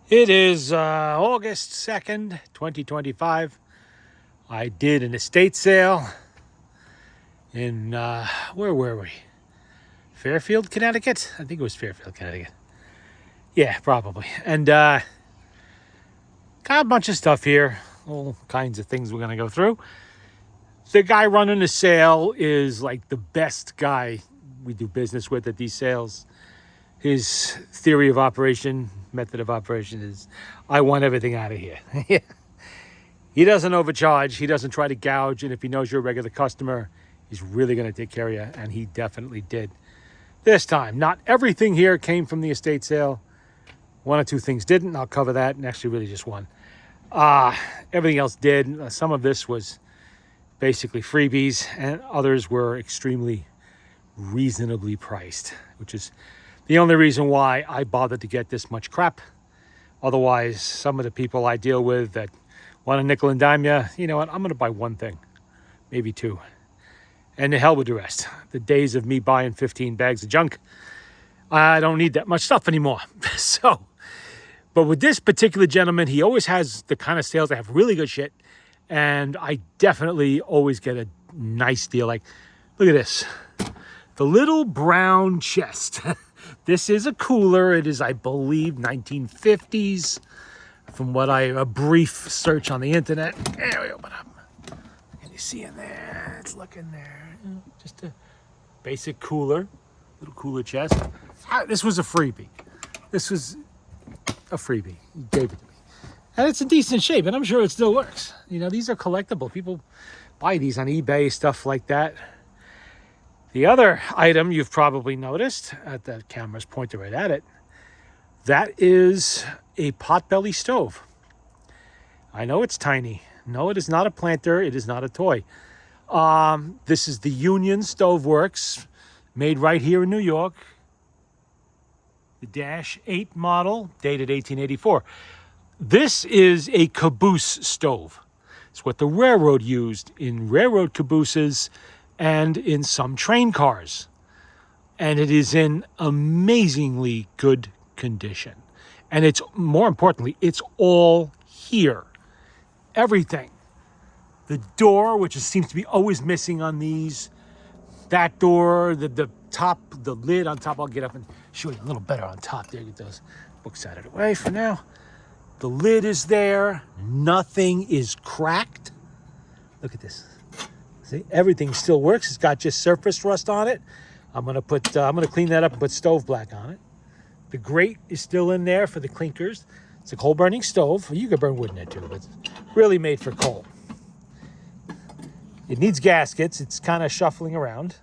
It is August 2nd, 2025. I did an estate sale in, where were we? Fairfield, Connecticut? I think it was Fairfield, Connecticut. Yeah, probably. And got a bunch of stuff here, all kinds of things we're going to go through. The guy running the sale is like the best guy we do business with at these sales. His theory of operation, method of operation is, I want everything out of here. He doesn't overcharge. He doesn't try to gouge. And if he knows you're a regular customer, he's really going to take care of you. And he definitely did this time. Not everything here came from the estate sale. One or two things didn't. I'll cover that. And actually really just one. Everything else did. Some of this was basically freebies. And others were extremely reasonably priced, which is the only reason why I bothered to get this much crap. Otherwise, some of the people I deal with that want to nickel and dime you know what, I'm going to buy one thing, maybe two. And the hell with the rest. The days of me buying 15 bags of junk, I don't need that much stuff anymore. But with this particular gentleman, he always has the kind of sales that have really good shit. And I definitely always get a nice deal. Like, look at this. The little brown chest. This is a cooler. It is, I believe, 1950s. From what a brief search on the internet. There we open up. Can you see in there? It's looking there. Just a basic cooler. Little cooler chest. This was a freebie. This was a freebie. He gave it to me. And it's in decent shape, and I'm sure it still works. You know, these are collectible. People buy these on eBay, stuff like that. The other item you've probably noticed, at the camera's pointed right at it, that is a potbelly stove. I know it's tiny. No, it is not a planter. It is not a toy. This is the Union Stoveworks, made right here in New York. The Dash 8 model, dated 1884. This is a caboose stove. It's what the railroad used in railroad cabooses and in some train cars. And it is in amazingly good condition. And it's, more importantly, it's all here. Everything. The door, which seems to be always missing on these. That door, the top, the lid on top. I'll get up and show you a little better on top there. Get those books out of the way for now. The lid is there. Nothing is cracked. Look at this. See, everything still works. It's got just surface rust on it. I'm gonna clean that up and put stove black on it. The grate is still in there for the clinkers. It's a coal burning stove. You could burn wood in it too, but it's really made for coal. It needs gaskets. It's kind of shuffling around.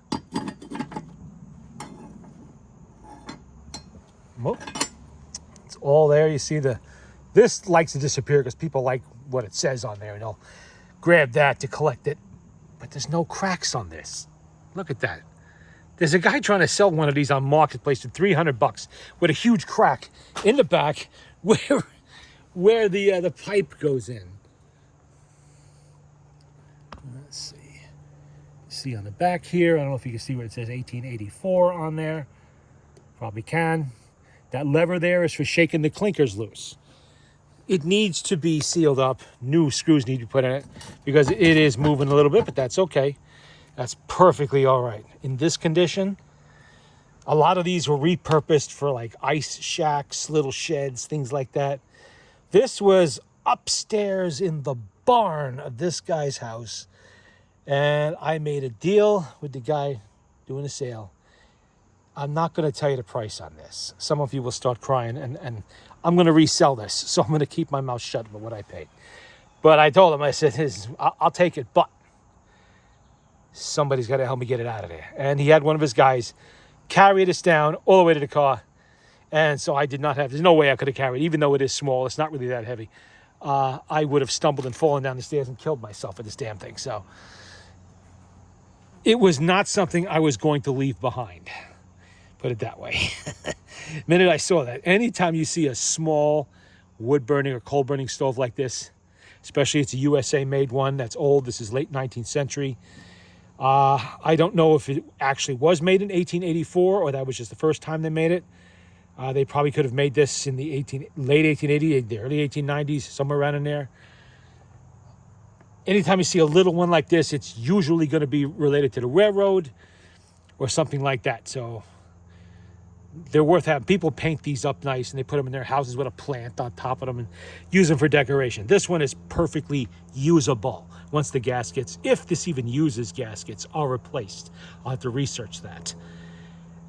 It's all there. You see this likes to disappear because people like what it says on there, and they'll grab that to collect it. But there's no cracks on this. Look at that. There's a guy trying to sell one of these on Marketplace for $300 with a huge crack in the back where the pipe goes in. Let's see. See on the back here, I don't know if you can see where it says 1884 on there. Probably can. That lever there is for shaking the clinkers loose. It needs to be sealed up. New screws need to be put in it because it is moving a little bit, but that's okay. That's perfectly all right. In this condition, a lot of these were repurposed for like ice shacks, little sheds, things like that. This was upstairs in the barn of this guy's house. And I made a deal with the guy doing the sale. I'm not going to tell you the price on this. Some of you will start crying, and I'm going to resell this. So I'm going to keep my mouth shut about what I paid. But I told him, I said, I'll take it, but somebody's got to help me get it out of there. And he had one of his guys carry this down all the way to the car. And so I did not have, there's no way I could have carried it, even though it is small. It's not really that heavy. I would have stumbled and fallen down the stairs and killed myself with this damn thing. So it was not something I was going to leave behind. Put it that way. The minute I saw that, anytime you see a small wood burning or coal burning stove like this, especially it's a USA made one that's old, this is late 19th century. I don't know if it actually was made in 1884 or that was just the first time they made it. They probably could have made this in the late 1880s, the early 1890s, somewhere around in there. Anytime you see a little one like this, it's usually going to be related to the railroad or something like that. So they're worth having. People paint these up nice and they put them in their houses with a plant on top of them and use them for decoration. This one is perfectly usable once the gaskets, if this even uses gaskets, are replaced. I'll have to research that.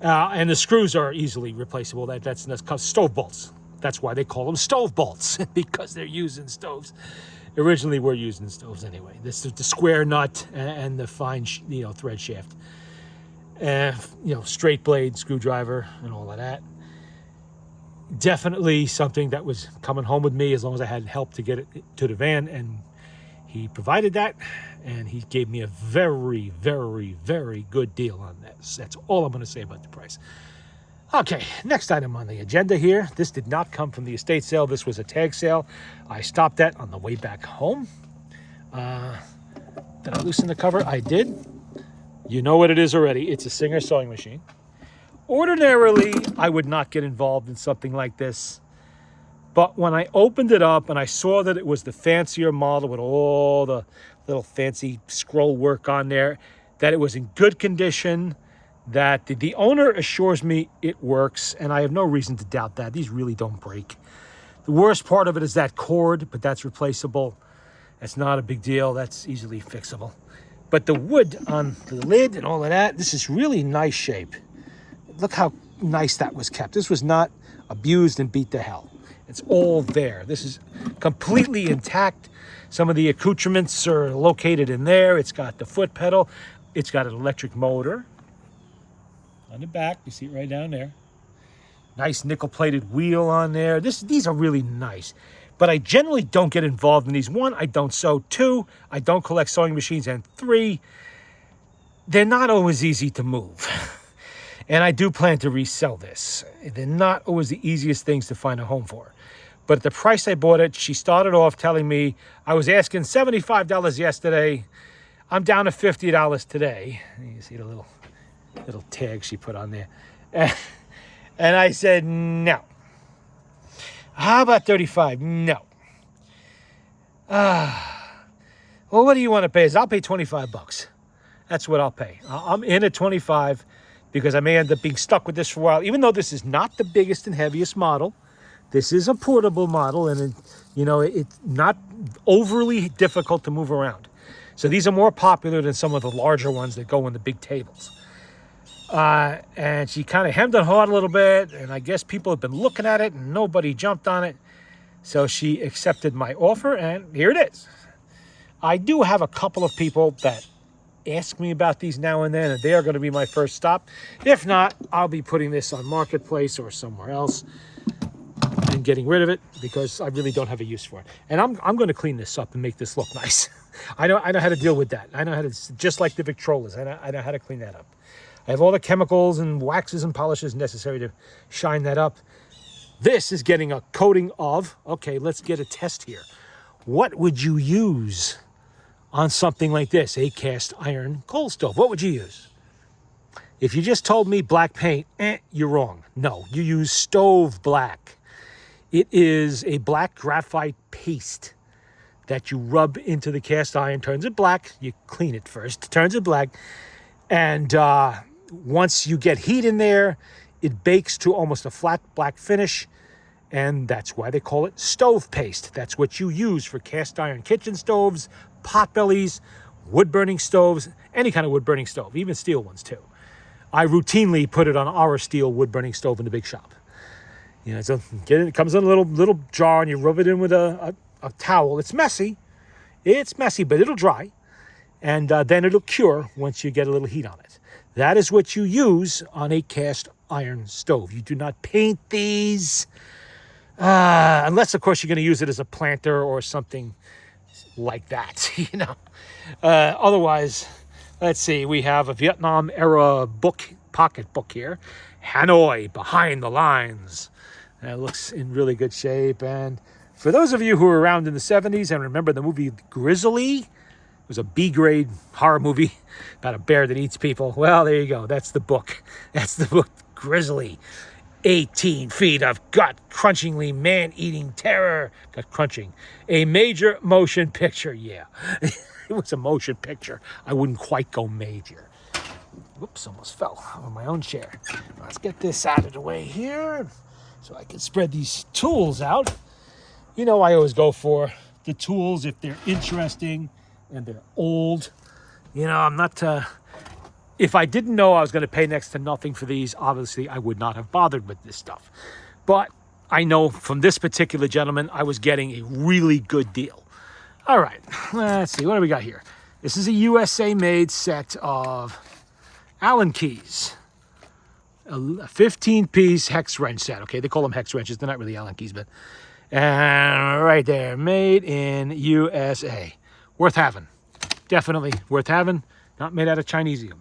And the screws are easily replaceable. That's stove bolts. That's why they call them stove bolts, because they're using stoves. Originally, we're using stoves anyway. This is the square nut and the fine, thread shaft. Straight blade screwdriver and all of that. Definitely something that was coming home with me as long as I had help to get it to the van, and he provided that, and he gave me a very, very, very good deal on this. That's all I'm going to say about the price. Okay, next item on the agenda here. This did not come from the estate sale. This was a tag sale. I stopped at on the way back home. Did I loosen the cover? I did. You know what it is already. It's a Singer sewing machine. Ordinarily, I would not get involved in something like this. But when I opened it up and I saw that it was the fancier model with all the little fancy scroll work on there, that it was in good condition, that the owner assures me it works, and I have no reason to doubt that. These really don't break. The worst part of it is that cord, but that's replaceable. That's not a big deal. That's easily fixable. But the wood on the lid and all of that, this is really nice shape. Look how nice that was kept. This was not abused and beat to hell. It's all there. This is completely intact. Some of the accoutrements are located in there. It's got the foot pedal. It's got an electric motor on the back. You see it right down there. Nice nickel-plated wheel on there. These are really nice. But I generally don't get involved in these. 1, I don't sew. 2, I don't collect sewing machines. And 3, they're not always easy to move. And I do plan to resell this. They're not always the easiest things to find a home for. But at the price I bought it, she started off telling me, I was asking $75 yesterday. I'm down to $50 today. You see the little tag she put on there. And I said, no. How about 35? No. Well, what do you want to pay? I'll pay 25 bucks. That's what I'll pay. I'm in at 25 because I may end up being stuck with this for a while. Even though this is not the biggest and heaviest model, this is a portable model, and it's not overly difficult to move around. So these are more popular than some of the larger ones that go on the big tables. And she kind of hemmed and hawed a little bit, and I guess people have been looking at it and nobody jumped on it. So she accepted my offer, and here it is. I do have a couple of people that ask me about these now and then, and they are going to be my first stop. If not, I'll be putting this on Marketplace or somewhere else and getting rid of it because I really don't have a use for it. And I'm going to clean this up and make this look nice. I know how to deal with that. I know how to, just like the Victrolas, I know how to clean that up. I have all the chemicals and waxes and polishes necessary to shine that up. This is getting a coating of, okay, let's get a test here. What would you use on something like this, a cast iron coal stove? What would you use? If you just told me black paint, you're wrong. No, you use stove black. It is a black graphite paste that you rub into the cast iron, turns it black. You clean it first, turns it black. And once you get heat in there, it bakes to almost a flat black finish. And that's why they call it stove paste. That's what you use for cast iron kitchen stoves, pot bellies, wood-burning stoves, any kind of wood-burning stove, even steel ones too. I routinely put it on our steel wood-burning stove in the big shop. So it comes in a little jar, and you rub it in with a towel. It's messy, but it'll dry, and then it'll cure once you get a little heat on it. That is what you use on a cast iron stove. You do not paint these, unless, of course, you're going to use it as a planter or something like that, Otherwise, let's see, we have a Vietnam-era pocket book here. Hanoi, Behind the Lines. That looks in really good shape. And for those of you who were around in the 70s and remember the movie Grizzly, it was a B-grade horror movie about a bear that eats people. Well, there you go. That's the book. That's the book, Grizzly. 18 feet of gut-crunchingly man-eating terror. Gut-crunching. A major motion picture. Yeah, it was a motion picture. I wouldn't quite go major. Whoops, almost fell on my own chair. Let's get this out of the way here so I can spread these tools out. You know, I always go for the tools if they're interesting and they're old. You know, I'm not... if I didn't know I was going to pay next to nothing for these, obviously I would not have bothered with this stuff. But I know from this particular gentleman, I was getting a really good deal. All right, let's see. What do we got here? This is a USA-made set of Allen keys. A 15-piece hex wrench set. Okay, they call them hex wrenches. They're not really Allen keys, but... right there, made in USA. Worth having. Definitely worth having. Not made out of Chinesium.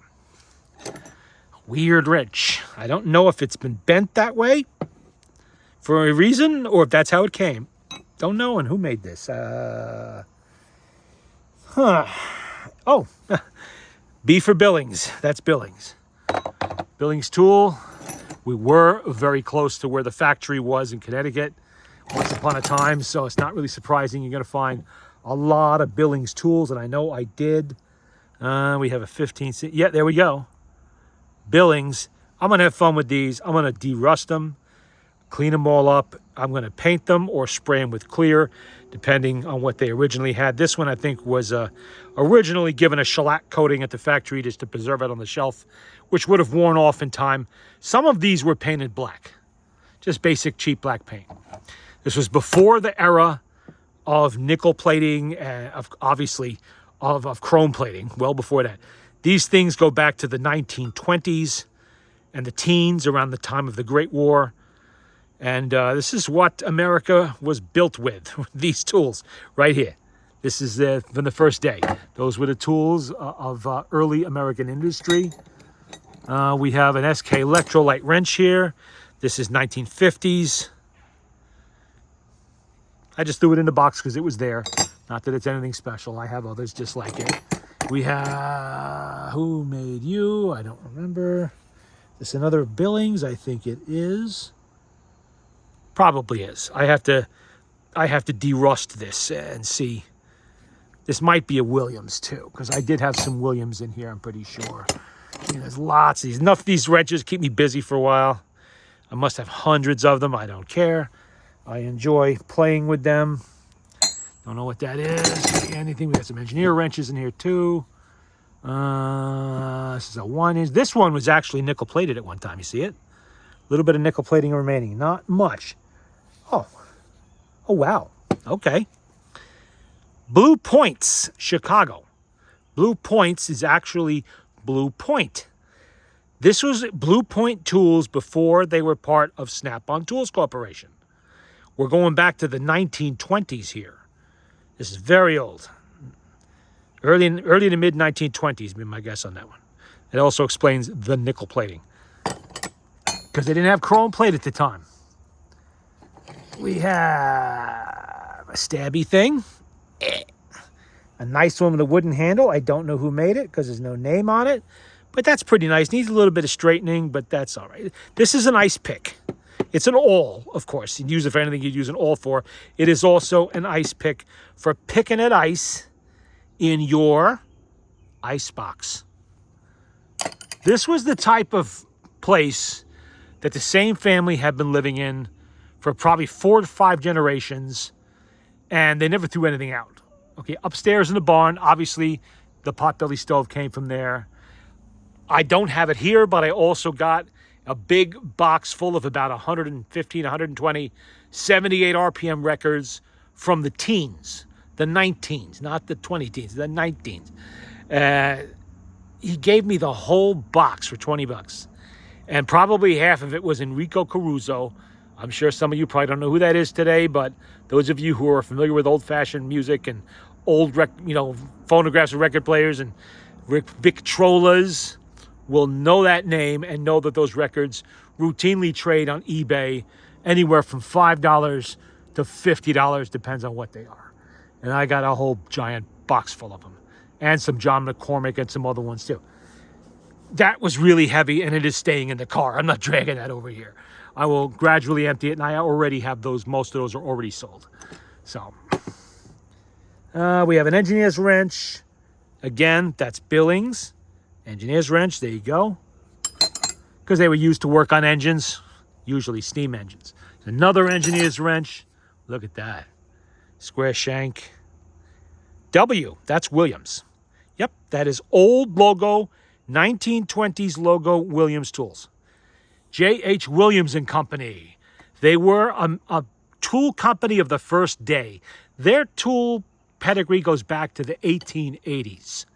Weird wrench. I don't know if it's been bent that way for a reason or if that's how it came. Don't know. And who made this? Oh, B for Billings. That's Billings. Billings tool. We were very close to where the factory was in Connecticut once upon a time, so it's not really surprising you're going to find a lot of Billings tools, and I know I did. We have a 15. Yeah, there we go. Billings. I'm going to have fun with these. I'm going to de-rust them, clean them all up. I'm going to paint them or spray them with clear, depending on what they originally had. This one, I think, was originally given a shellac coating at the factory just to preserve it on the shelf, which would have worn off in time. Some of these were painted black, just basic cheap black paint. This was before the era of nickel plating, obviously of chrome plating, well before that. These things go back to the 1920s and the teens, around the time of the Great War. And this is what America was built with, these tools right here. This is from the first day. Those were the tools of early American industry. We have an SK electrolyte wrench here. This is 1950s. I just threw it in the box because it was there. Not that it's anything special. I have others just like it. We have... Who made you? I don't remember. This another Billings? I think it is. Probably is. I have to de-rust this and see. This might be a Williams too, because I did have some Williams in here, I'm pretty sure. There's lots of these. Enough of these wrenches keep me busy for a while. I must have hundreds of them. I don't care. I enjoy playing with them. Don't know what that is. Anything. We got some engineer wrenches in here too. This is a 1-inch. This one was actually nickel plated at one time. You see it? A little bit of nickel plating remaining. Not much. Oh wow. Okay. Blue Points, Chicago. Blue Points is actually Blue Point. This was Blue Point Tools before they were part of Snap-on Tools Corporation. We're going back to the 1920s here. This is very old. Early to mid 1920s, be my guess on that one. It also explains the nickel plating, because they didn't have chrome plate at the time. We have a stabby thing. A nice one with a wooden handle. I don't know who made it because there's no name on it, but that's pretty nice. Needs a little bit of straightening, but that's all right. This is an ice pick. It's an awl, of course. You'd use it for anything you'd use an awl for. It is also an ice pick for picking at ice in your ice box. This was the type of place that the same family had been living in for probably 4 to 5 generations, and they never threw anything out. Okay, upstairs in the barn, obviously the potbelly stove came from there. I don't have it here, but I also got a big box full of about 115, 120, 78 RPM records from the teens, the 19s, not the 20 teens, the 19s. He gave me the whole box for 20 bucks. And probably half of it was Enrico Caruso. I'm sure some of you probably don't know who that is today, but those of you who are familiar with old-fashioned music and old phonographs and record players and Victrolas will know that name and know that those records routinely trade on eBay anywhere from $5 to $50, depends on what they are. And I got a whole giant box full of them. And some John McCormick and some other ones too. That was really heavy, and it is staying in the car. I'm not dragging that over here. I will gradually empty it, and I already have those. Most of those are already sold. So we have an engineer's wrench. Again, that's Billings. Engineer's wrench, there you go. Because they were used to work on engines, usually steam engines. Another engineer's wrench. Look at that. Square shank. W, that's Williams. Yep, that is old logo, 1920s logo Williams Tools. J.H. Williams and Company. They were a tool company of the first day. Their tool pedigree goes back to the 1880s.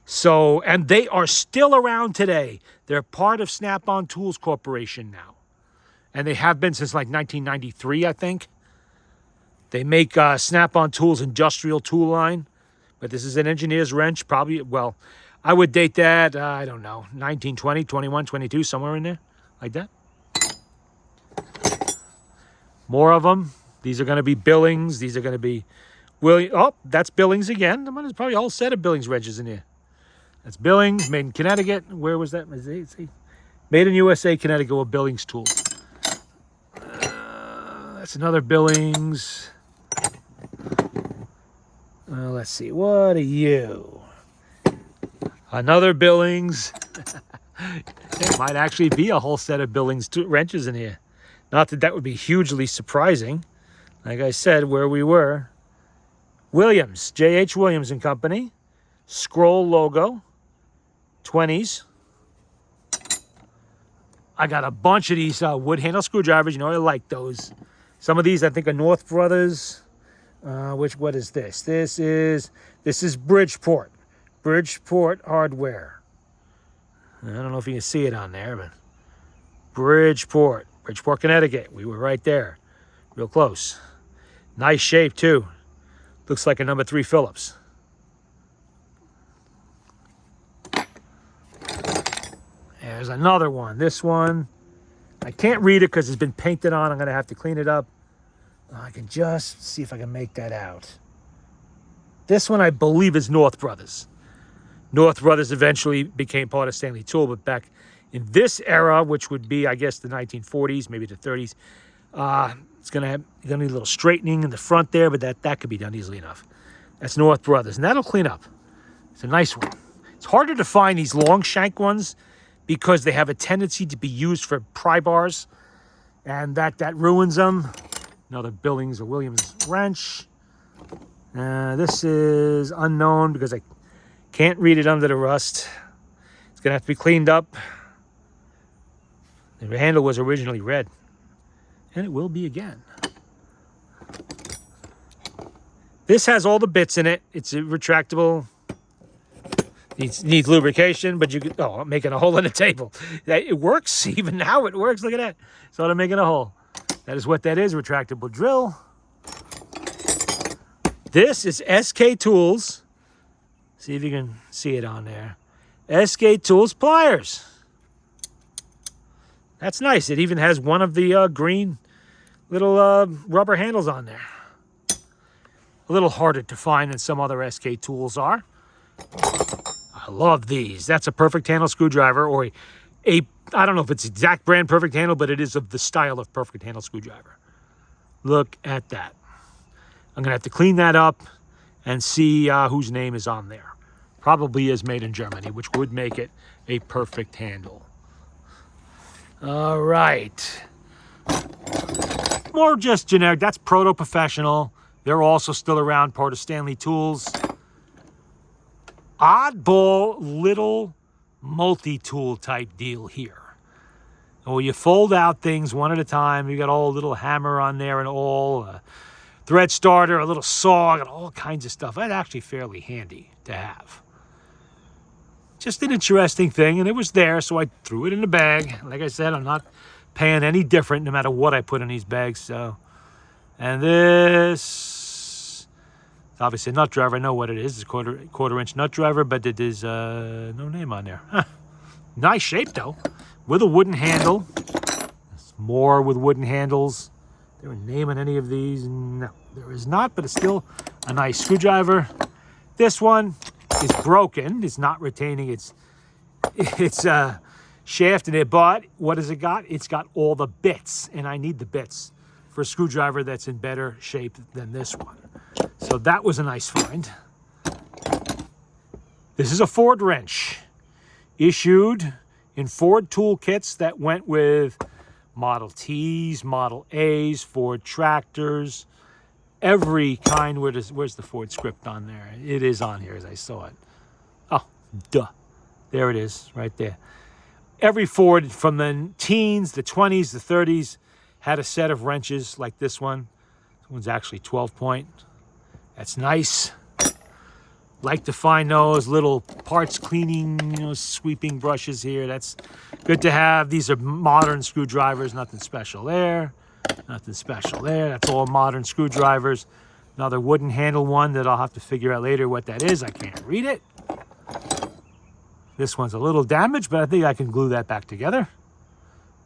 So, and they are still around today. They're part of Snap-on Tools Corporation now. And they have been since like 1993, I think. They make Snap-on Tools industrial tool line. But this is an engineer's wrench, probably, well, I would date that, I don't know, 1920, 21, 22, somewhere in there, like that. More of them. These are going to be Billings. These are going to be oh, that's Billings again. There's probably a whole set of Billings wrenches in here. That's Billings, made in Connecticut. Where was that? Made in USA, Connecticut with Billings tools. That's another Billings. Let's see. What are you? Another Billings. There might actually be a whole set of Billings wrenches in here. Not that that would be hugely surprising. Like I said, where we were. Williams, J.H. Williams and Company. Scroll logo. 20s. I got a bunch of these wood handle screwdrivers. You know, I like those. Some of these I think are North Brothers. What is this? This is Bridgeport. Bridgeport Hardware. I don't know if you can see it on there, but Bridgeport, Connecticut. We were right there. Real close. Nice shape, too. Looks like a number 3 Phillips. There's another one. This one, I can't read it because it's been painted on. I'm going to have to clean it up. I can just see if I can make that out. This one, I believe, is North Brothers. North Brothers eventually became part of Stanley Tool, but back in this era, which would be, I guess, the 1940s, maybe the 30s, it's going to need a little straightening in the front there, but that could be done easily enough. That's North Brothers, and that'll clean up. It's a nice one. It's harder to find these long shank ones because they have a tendency to be used for pry bars, and that ruins them. Another Billings or Williams wrench. This is unknown because I can't read it under the rust. It's going to have to be cleaned up. The handle was originally red, and it will be again. This has all the bits in it. It's a retractable. Needs lubrication, but you can, oh, I'm making a hole in the table. It works, even now it works. Look at that. So I'm making a hole. That is what that is, retractable drill. This is SK Tools. See if you can see it on there. SK Tools pliers. That's nice. It even has one of the green little rubber handles on there. A little harder to find than some other SK Tools are. I love these. That's a perfect handle screwdriver, or a I don't know if it's exact brand perfect handle, but it is of the style of perfect handle screwdriver. Look at that. I'm going to have to clean that up and see whose name is on there. Probably is made in Germany, which would make it a perfect handle. All right. More just generic. That's Proto Professional. They're also still around, part of Stanley Tools. Oddball little multi-tool type deal here. Well, you fold out things one at a time. You got all little hammer on there and all, a thread starter, a little saw, got all kinds of stuff. That's actually fairly handy to have. Just an interesting thing, and it was there, so I threw it in the bag. Like I said, I'm not paying any different no matter what I put in these bags. So, and this, it's obviously a nut driver. I know what it is. It's a quarter-inch nut driver, but it is no name on there. Huh. Nice shape, though, with a wooden handle. There's more with wooden handles. There a name on any of these? No, there is not, but it's still a nice screwdriver. This one is broken. It's not retaining its shaft in it, but what has it got? It's got all the bits, and I need the bits for a screwdriver that's in better shape than this one. So that was a nice find. This is a Ford wrench, issued in Ford toolkits that went with Model Ts, Model As, Ford tractors, every kind. Where's the Ford script on there? It is on here as I saw it. Oh, duh. There it is, right there. Every Ford from the teens, the 20s, the 30s had a set of wrenches like this one. This one's actually 12-point. That's nice. Like to find those little parts cleaning, sweeping brushes here. That's good to have. These are modern screwdrivers. Nothing special there. Nothing special there. That's all modern screwdrivers. Another wooden handle one that I'll have to figure out later what that is. I can't read it. This one's a little damaged, but I think I can glue that back together.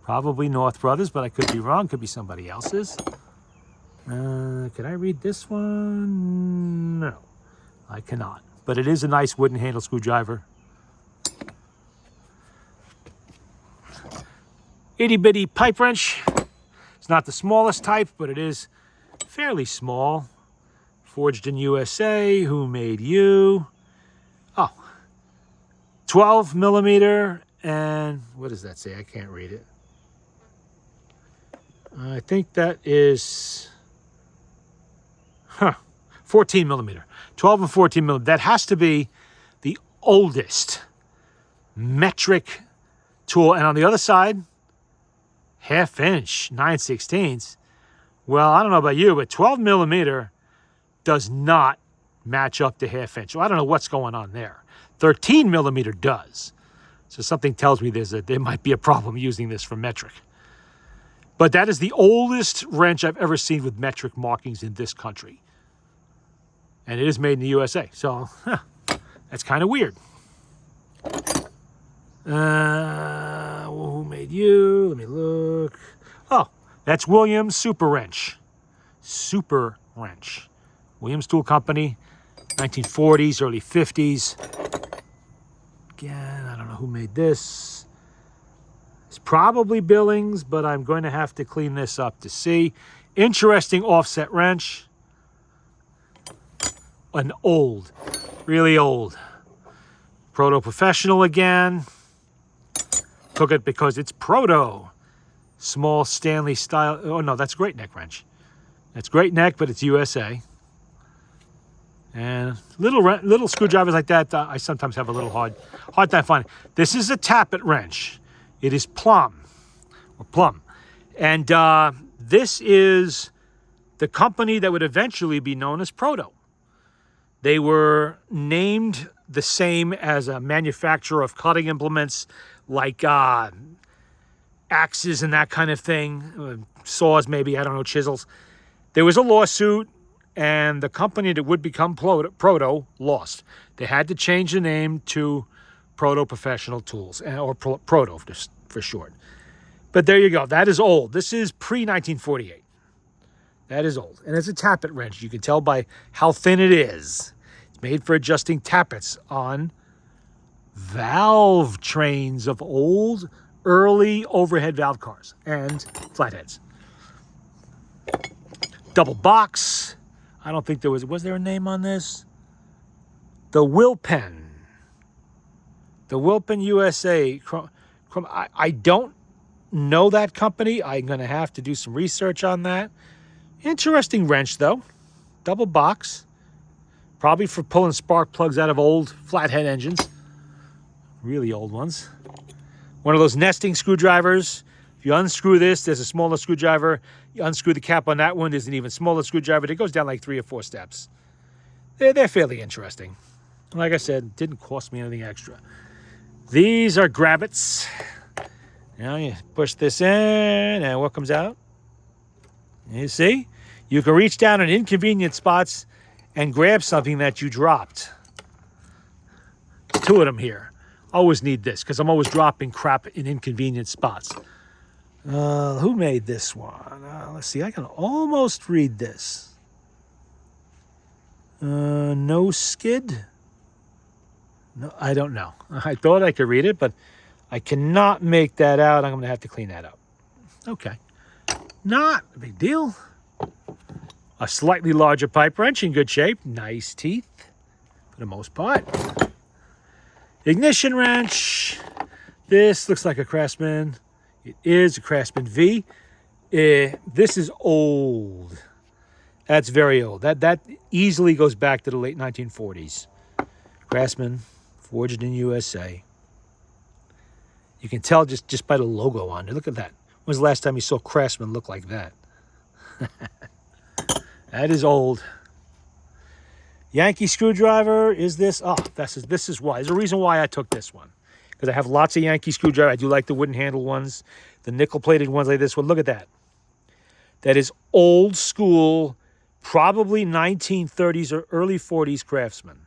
Probably North Brothers, but I could be wrong. Could be somebody else's. Can I read this one? No, I cannot. But it is a nice wooden handle screwdriver. Itty bitty pipe wrench. It's not the smallest type, but it is fairly small. Forged in USA. Who made you? Oh, 12 millimeter, and what does that say? I can't read it. I think that is 14 millimeter. 12 and 14 millimeter. That has to be the oldest metric tool. And on the other side, 1/2 inch, 9/16. Well, I don't know about you, but 12 millimeter does not match up to 1/2 inch. Well, I don't know what's going on there. 13 millimeter does. So something tells me there might be a problem using this for metric. But that is the oldest wrench I've ever seen with metric markings in this country. And it is made in the USA. So that's kind of weird. Who made you? Let me look. Oh, that's Williams Super Wrench. Super Wrench. Williams Tool Company, 1940s, early 50s. Again, I don't know who made this. It's probably Billings, but I'm going to have to clean this up to see. Interesting offset wrench. An old, really old. Proto Professional again. Took it because it's Proto. Small Stanley style. Oh no, that's Great Neck wrench. That's Great Neck, but it's USA. And little screwdrivers like that, I sometimes have a little hard time finding. This is a tappet wrench. It is plum. And this is the company that would eventually be known as Proto. They were named the same as a manufacturer of cutting implements like axes and that kind of thing. Saws maybe, I don't know, chisels. There was a lawsuit, and the company that would become Proto lost. They had to change the name to Proto Professional Tools, or Proto for short. But there you go. That is old. This is pre-1948. That is old. And it's a tappet wrench. You can tell by how thin it is. It's made for adjusting tappets on valve trains of old, early overhead valve cars and flatheads. Double box. I don't think there was there a name on this? The Wilpen. The Wilpen USA. I don't know that company. I'm going to have to do some research on that. Interesting wrench, though. Double box. Probably for pulling spark plugs out of old flathead engines. Really old ones. One of those nesting screwdrivers. If you unscrew this, there's a smaller screwdriver. You unscrew the cap on that one, there's an even smaller screwdriver. It goes down like 3 or 4 steps. They're fairly interesting. Like I said, it didn't cost me anything extra. These are grabbits. Now you push this in, and what comes out? You see? You can reach down in inconvenient spots and grab something that you dropped. 2 of them here. Always need this, because I'm always dropping crap in inconvenient spots. Who made this one? Let's see. I can almost read this. No skid? No, I don't know. I thought I could read it, but I cannot make that out. I'm going to have to clean that up. Okay. Not a big deal. A slightly larger pipe wrench in good shape. Nice teeth for the most part. Ignition wrench. This looks like a Craftsman. It is a Craftsman V. This is old. That's very old. That easily goes back to the late 1940s. Craftsman, forged in USA. You can tell just by the logo on it. Look at that. When was the last time you saw Craftsman look like that? That is old. Yankee screwdriver. Is this? Oh, this is why. There's a reason why I took this one. Because I have lots of Yankee screwdriver. I do like the wooden handle ones. The nickel-plated ones like this one. Look at that. That is old school, probably 1930s or early 40s Craftsman.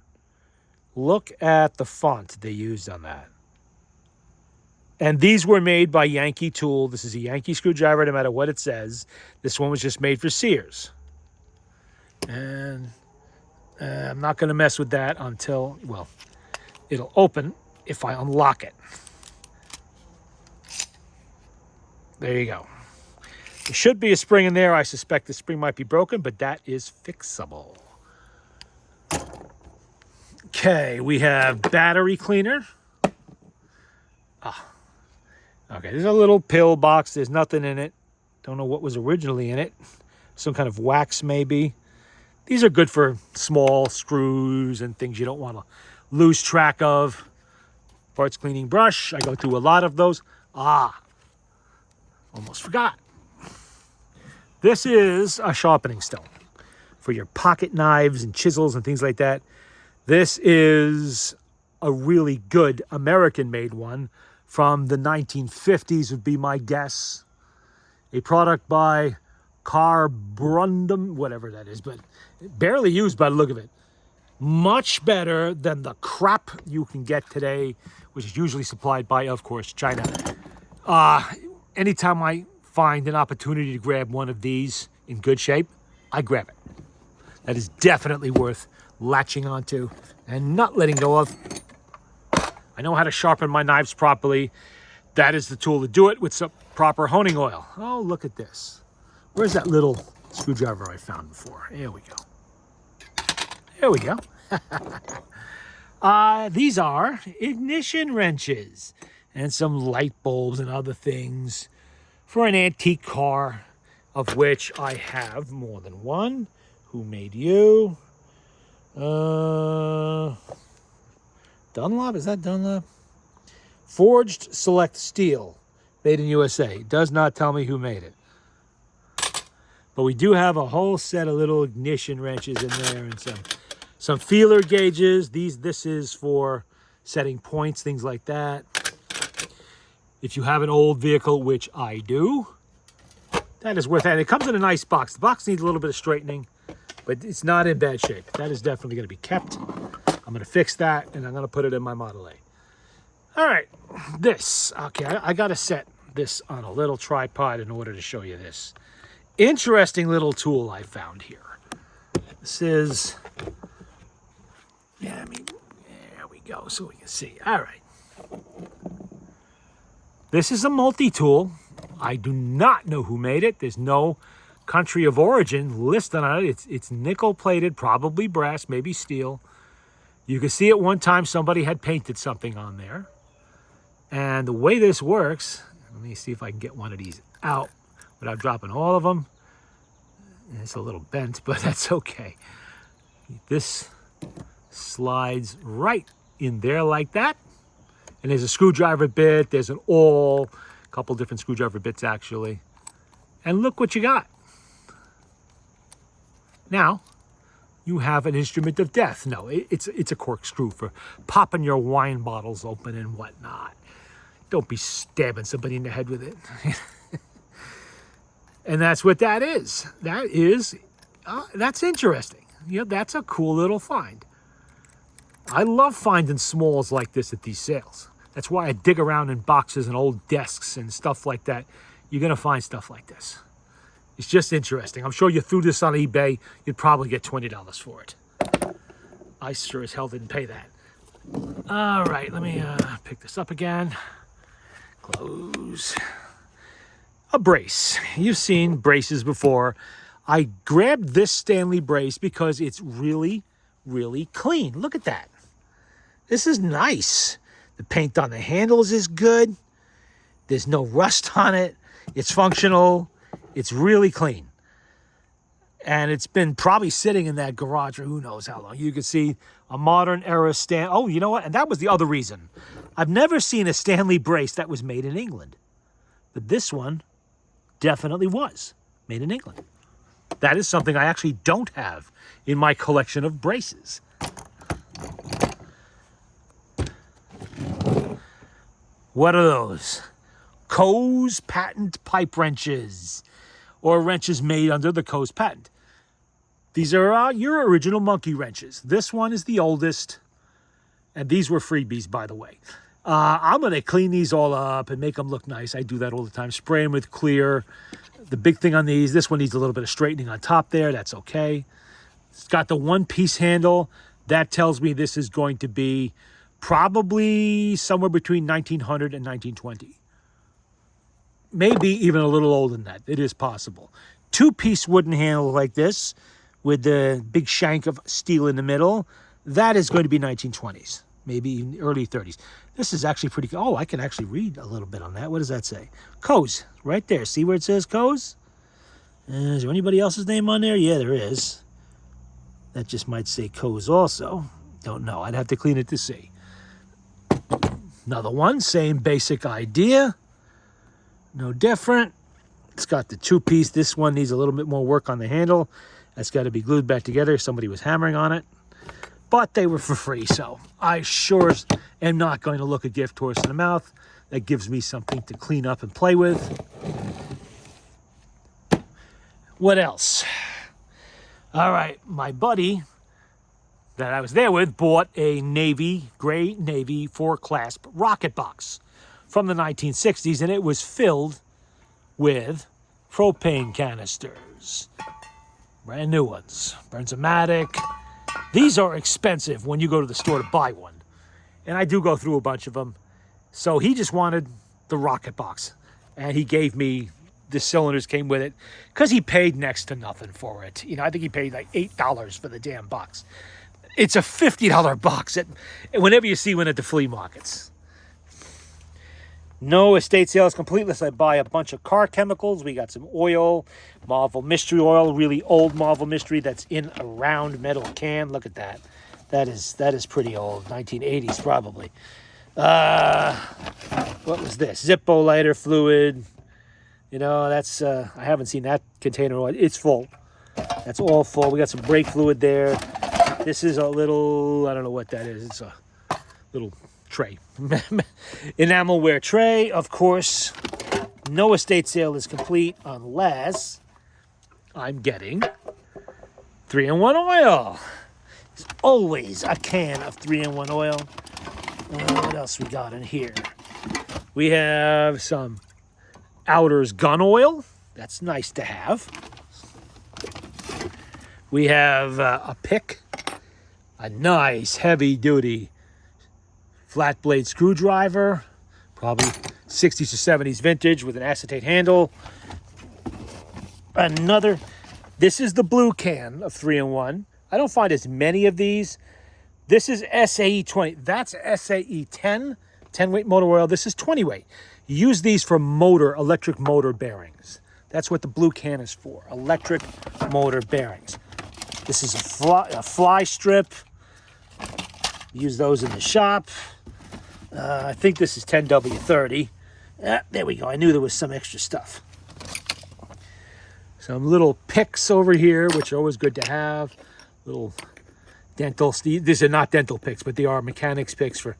Look at the font they used on that. And these were made by Yankee Tool. This is a Yankee screwdriver, no matter what it says. This one was just made for Sears. And I'm not going to mess with that until, well, it'll open if I unlock it. There you go. There should be a spring in there. I suspect the spring might be broken, but that is fixable. Okay, we have battery cleaner. Okay, there's a little pill box. There's nothing in it. Don't know what was originally in it. Some kind of wax, maybe. These are good for small screws and things you don't want to lose track of. Parts cleaning brush. I go through a lot of those. Almost forgot. This is a sharpening stone for your pocket knives and chisels and things like that. This is a really good American-made one from the 1950s would be my guess. A product by Carborundum, whatever that is, but barely used by the look of it. Much better than the crap you can get today, which is usually supplied by, of course, China. Anytime I find an opportunity to grab one of these in good shape, I grab it. That is definitely worth latching onto and not letting go of. I know how to sharpen my knives properly. That is the tool to do it with some proper honing oil. Oh, look at this. Where's that little screwdriver I found before? Here we go. There we go. These are ignition wrenches and some light bulbs and other things for an antique car, of which I have more than one. Who made you? Dunlop? Is that Dunlop? Forged select steel, made in USA. Does not tell me who made it. But we do have a whole set of little ignition wrenches in there and some feeler gauges. This is for setting points, things like that. If you have an old vehicle, which I do, that is worth that. It comes in a nice box. The box needs a little bit of straightening, but it's not in bad shape. That is definitely going to be kept. I'm going to fix that, and I'm going to put it in my Model A. All right, this. Okay, I got to set this on a little tripod in order to show you this interesting little tool I found here. This is, there we go, so we can see. All right. This is a multi-tool. I do not know who made it. There's no country of origin listed on it. It's nickel-plated, probably brass, maybe steel. You can see at one time somebody had painted something on there. And the way this works, let me see if I can get one of these out without dropping all of them. It's a little bent, but that's okay. This slides right in there like that. And there's a screwdriver bit, there's an awl, a couple different screwdriver bits actually. And look what you got. Now, you have an instrument of death. No, it's a corkscrew for popping your wine bottles open and whatnot. Don't be stabbing somebody in the head with it. And that's what that is. That's interesting. You know, that's a cool little find. I love finding smalls like this at these sales. That's why I dig around in boxes and old desks and stuff like that. You're going to find stuff like this. It's just interesting. I'm sure you threw this on eBay, you'd probably get $20 for it. I sure as hell didn't pay that. All right, let me pick this up again. Close. A brace. You've seen braces before. I grabbed this Stanley brace because it's really, really clean. Look at that. This is nice. The paint on the handles is good. There's no rust on it. It's functional. It's really clean. And it's been probably sitting in that garage for who knows how long. You can see a modern era Oh, you know what? And that was the other reason. I've never seen a Stanley brace that was made in England. But this one definitely was made in England. That is something I actually don't have in my collection of braces. What are those? Coase patent pipe wrenches, or wrenches made under the Coase patent. These are your original monkey wrenches. This one is the oldest, and these were freebies, by the way. I'm going to clean these all up and make them look nice. I do that all the time. Spray them with clear. The big thing on these, this one needs a little bit of straightening on top there. That's okay. It's got the one-piece handle. That tells me this is going to be probably somewhere between 1900 and 1920. Maybe even a little older than that. It is possible. Two-piece wooden handle like this with the big shank of steel in the middle. That is going to be 1920s, maybe even early 30s. This is actually pretty good. Oh, I can actually read a little bit on that. What does that say? Coase, right there. See where it says Coase? Is there anybody else's name on there? Yeah, there is. That just might say Coase also. Don't know. I'd have to clean it to see. Another one, same basic idea. No different. It's got the two-piece. This one needs a little bit more work on the handle. That's got to be glued back together. Somebody was hammering on it. But they were for free, so I sure am not going to look a gift horse in the mouth. That gives me something to clean up and play with. What else? All right, my buddy that I was there with bought a gray Navy 4-clasp rocket box from the 1960s, and it was filled with propane canisters. Brand new ones. Bernzomatic. These are expensive when you go to the store to buy one. And I do go through a bunch of them. So he just wanted the rocket box. And he gave me, the cylinders came with it, because he paid next to nothing for it. You know, I think he paid like $8 for the damn box. It's a $50 box whenever you see one at the flea markets. No estate sale is complete unless I buy a bunch of car chemicals. We got some oil, Marvel Mystery Oil, really old Marvel Mystery that's in a round metal can. Look at that. That is pretty old, 1980s probably. What was this? Zippo lighter fluid. You know, that's, I haven't seen that container oil. It's full. That's all full. We got some brake fluid there. This is a little, I don't know what that is. It's a little tray. Enamelware tray, of course. No estate sale is complete unless I'm getting 3-in-1 oil. There's always a can of 3-in-1 oil. What else we got in here? We have some Outers gun oil. That's nice to have. We have a pick. A nice heavy-duty flat blade screwdriver, probably 60s or 70s vintage with an acetate handle. This is the blue can of 3-in-1. I don't find as many of these. This is SAE 20. That's SAE 10 weight motor oil. This is 20 weight. You use these for electric motor bearings. That's what the blue can is for, electric motor bearings. This is a fly strip. Use those in the shop. I think this is 10W30. There we go. I knew there was some extra stuff. Some little picks over here, which are always good to have. Little dental. These are not dental picks, but they are mechanics picks for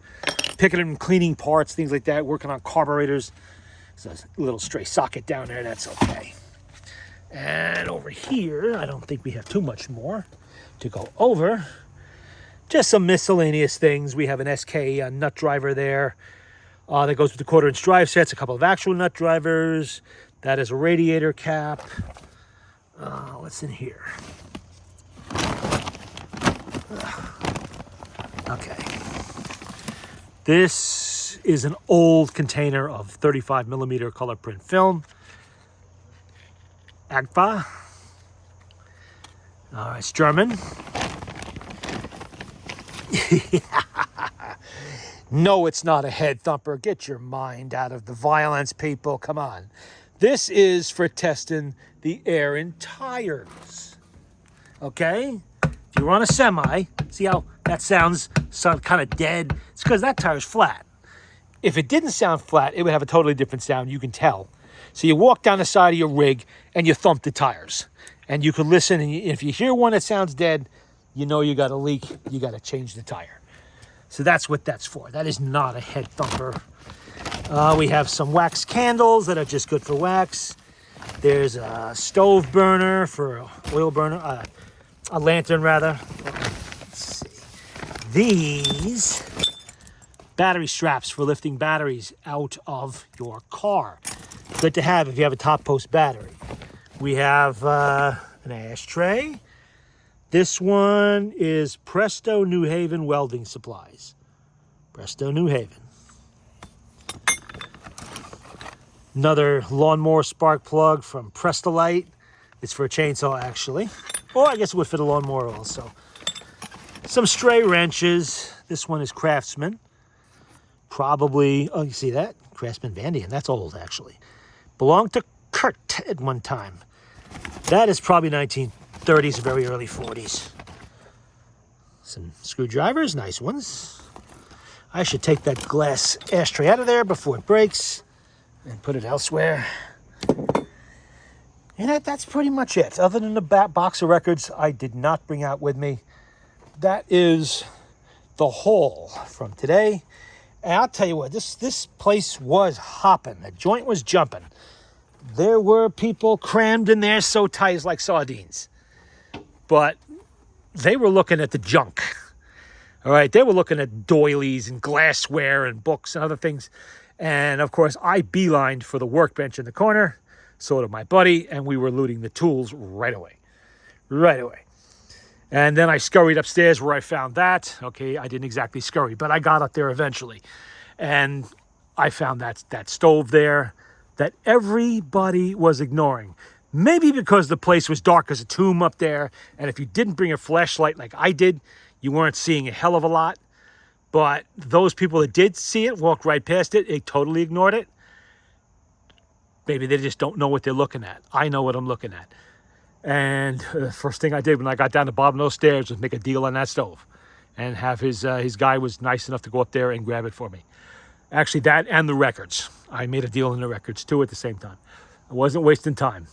picking and cleaning parts, things like that, working on carburetors. So a little stray socket down there. That's okay. And over here, I don't think we have too much more to go over. Just some miscellaneous things. We have an SK nut driver there that goes with the 1/4-inch drive sets, a couple of actual nut drivers. That is a radiator cap. What's in here? Okay. This is an old container of 35 millimeter color print film. Agfa. It's German. No, it's not a head thumper. Get your mind out of the violence, people. Come on. This is for testing the air in tires. Okay? If you're on a semi, see how that sounds kind of dead? It's because that tire's flat. If it didn't sound flat, it would have a totally different sound. You can tell. So you walk down the side of your rig and you thump the tires. And you can listen, and if you hear one that sounds dead, you know you got a leak. You got to change the tire. So that's what that's for. That is not a head thumper. We have some wax candles that are just good for wax. There's a stove burner for oil burner, a lantern rather. Let's see. These battery straps for lifting batteries out of your car. Good to have if you have a top post battery. We have an ashtray. This one is Presto New Haven Welding Supplies. Presto New Haven. Another lawnmower spark plug from Prestolite. It's for a chainsaw, actually. Or I guess it would fit a lawnmower also. Some stray wrenches. This one is Craftsman. Probably, oh, you see that? Craftsman Vandian. That's old, actually. Belonged to Kurt at one time. That is probably 1930s, very early 40s. Some screwdrivers, nice ones. I should take that glass ashtray out of there before it breaks and put it elsewhere. And that's pretty much it. Other than the box of records I did not bring out with me. That is the haul from today. And I'll tell you what, this place was hopping. The joint was jumping. There were people crammed in there so tight like sardines. But they were looking at the junk. All right, they were looking at doilies and glassware and books and other things. And, of course, I beelined for the workbench in the corner. So did my buddy, and we were looting the tools right away. Right away. And then I scurried upstairs where I found that. Okay, I didn't exactly scurry, but I got up there eventually. And I found that stove there that everybody was ignoring. Maybe because the place was dark as a tomb up there, and if you didn't bring a flashlight like I did, you weren't seeing a hell of a lot. But those people that did see it, walked right past it, they totally ignored it. Maybe they just don't know what they're looking at. I know what I'm looking at. And the first thing I did when I got down the bottom of those stairs was make a deal on that stove. And have his guy was nice enough to go up there and grab it for me. Actually, that and the records. I made a deal on the records, too, at the same time. I wasn't wasting time.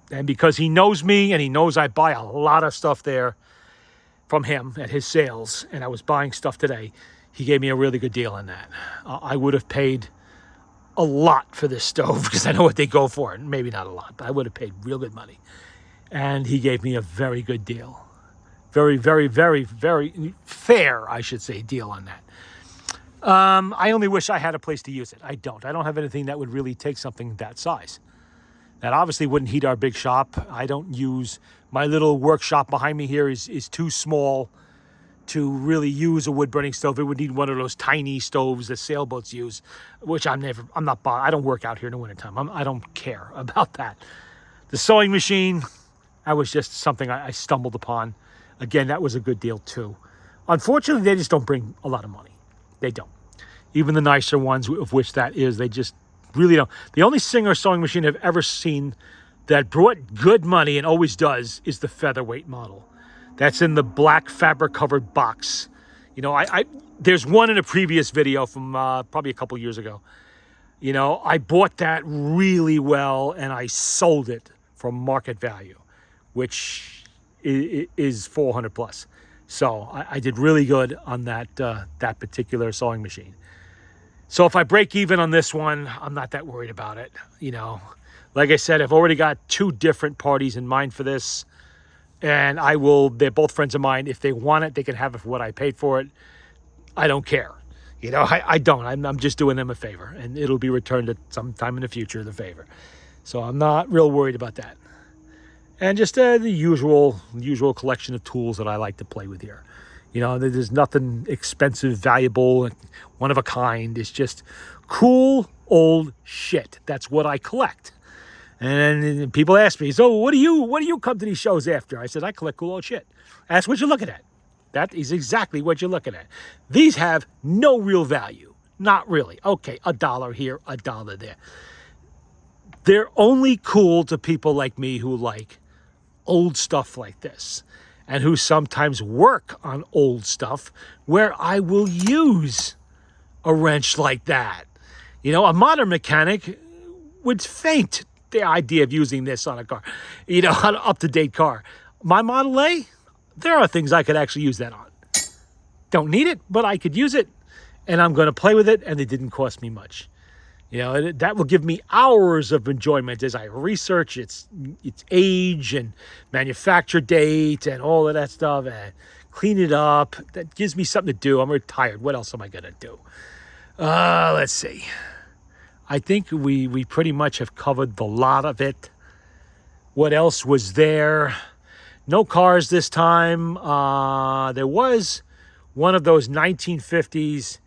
And because he knows me and he knows I buy a lot of stuff there from him at his sales, and I was buying stuff today, he gave me a really good deal on that. I would have paid a lot for this stove because I know what they go for. Maybe not a lot, but I would have paid real good money. And he gave me a very good deal. Very, very, very, very fair, I should say, deal on that. I only wish I had a place to use it. I don't. I don't have anything that would really take something that size. That obviously wouldn't heat our big shop. I don't use... My little workshop behind me here is too small to really use a wood-burning stove. It would need one of those tiny stoves that sailboats use, which I don't work out here in the wintertime. I don't care about that. The sewing machine, that was just something I stumbled upon. Again, that was a good deal too. Unfortunately, they just don't bring a lot of money. They don't. Even the nicer ones, of which that is, they just really don't. The only Singer sewing machine I've ever seen that brought good money and always does is the featherweight model. That's in the black fabric covered box. You know, there's one in a previous video from probably a couple years ago. You know, I bought that really well and I sold it for market value, which is 400 plus. So I did really good on that particular sewing machine. So if I break even on this one, I'm not that worried about it. You know, like I said, I've already got 2 different parties in mind for this. And they're both friends of mine. If they want it, they can have it for what I paid for it. I don't care. You know, I don't. I'm just doing them a favor. And it'll be returned at some time in the future, the favor. So I'm not real worried about that. And just the usual collection of tools that I like to play with here. You know, there's nothing expensive, valuable, one of a kind. It's just cool old shit. That's what I collect. And then people ask me, so what do you come to these shows after? I said, I collect cool old shit. That's what you're looking at. That is exactly what you're looking at. These have no real value. Not really. Okay, $1 here, $1 there. They're only cool to people like me who like old stuff like this, and who sometimes work on old stuff where I will use a wrench like that. You know, a modern mechanic would faint the idea of using this on a car, you know, on an up-to-date car. My Model A, there are things I could actually use that on. Don't need it, but I could use it, and I'm going to play with it, and it didn't cost me much. You know, that will give me hours of enjoyment as I research its age and manufacture date and all of that stuff and clean it up. That gives me something to do. I'm retired. What else am I going to do? Let's see. I think we pretty much have covered the lot of it. What else was there? No cars this time. There was one of those 1950s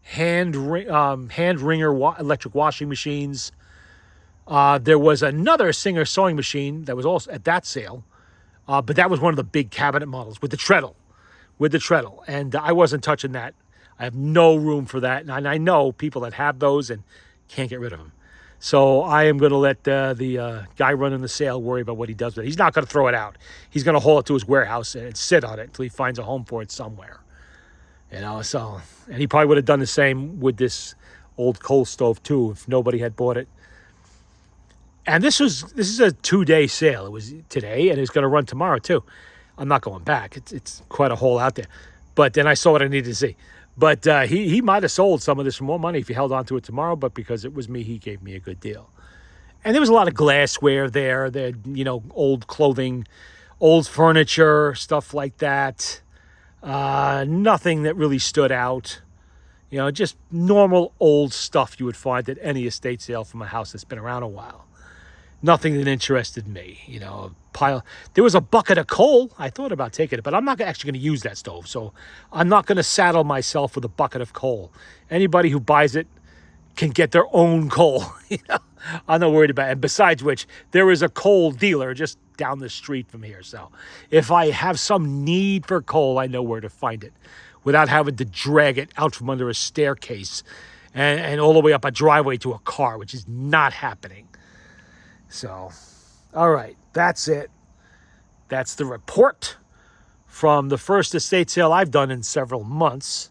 hand wringer electric washing machines. There was another Singer sewing machine that was also at that sale, but that was one of the big cabinet models with the treadle, and I wasn't touching that. I have no room for that, and I know people that have those and can't get rid of them. So I am going to let the guy running the sale worry about what he does with it. He's not going to throw it out. He's going to haul it to his warehouse and sit on it until he finds a home for it somewhere. You know, so, and he probably would have done the same with this old coal stove too if nobody had bought it. And this is a 2-day sale. It was today, and it's going to run tomorrow too. I'm not going back. It's quite a haul out there. But then I saw what I needed to see. But he might have sold some of this for more money if he held on to it tomorrow. But because it was me, he gave me a good deal. And there was a lot of glassware there. There, you know, old clothing, old furniture, stuff like that. Nothing that really stood out. You know, just normal old stuff you would find at any estate sale from a house that's been around a while. Nothing that interested me. You know, there was a bucket of coal. I thought about taking it, but I'm not actually going to use that stove. So I'm not going to saddle myself with a bucket of coal. Anybody who buys it can get their own coal. You know, I'm not worried about it. And besides which, there is a coal dealer just down the street from here. So if I have some need for coal, I know where to find it without having to drag it out from under a staircase and all the way up a driveway to a car, which is not happening. So, all right, that's it. That's the report from the first estate sale I've done in several months.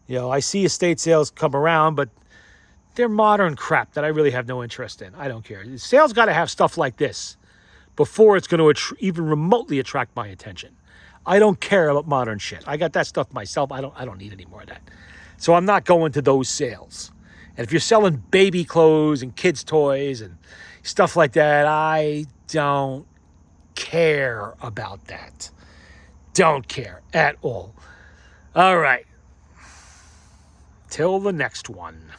You know, I see estate sales come around, but they're modern crap that I really have no interest in. I don't care. Sales got to have stuff like this before it's going to even remotely attract my attention. I don't care about modern shit. I got that stuff myself. I don't need any more of that. So I'm not going to those sales. And if you're selling baby clothes and kids' toys and stuff like that, I don't care about that. Don't care at all. All right. Till the next one.